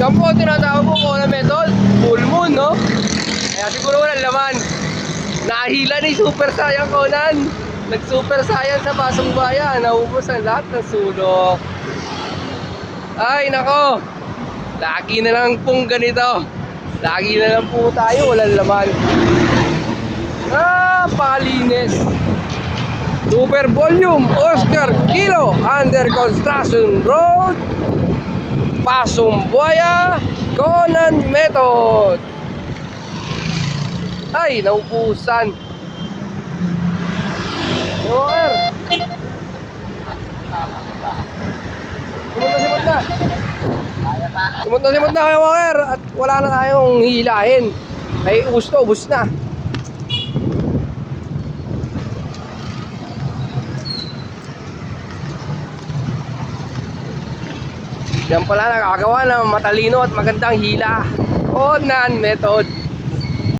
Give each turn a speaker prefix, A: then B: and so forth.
A: Yan po tinatawag po Conan method. Full moon, no? Kaya siguro walang laman. Nahila ni Super Saiyan Conan. Nag-Super Saiyan sa Pasong Bayan. Naubos ang lahat ng sulok. Ay, nako. Lagi na lang pong ganito. Lagi na lang po tayo, walang laman. Pakalinis. Super volume, Oscar Kilo, under construction road, Pasong Buaya, Conan method. Ay, naubusan. Walker. Simot na. Simot na kayo, Walker. At wala na tayong hilahin. Ay, ubus na. Yan pala nakagawa ng matalino at magandang hila. Conan method.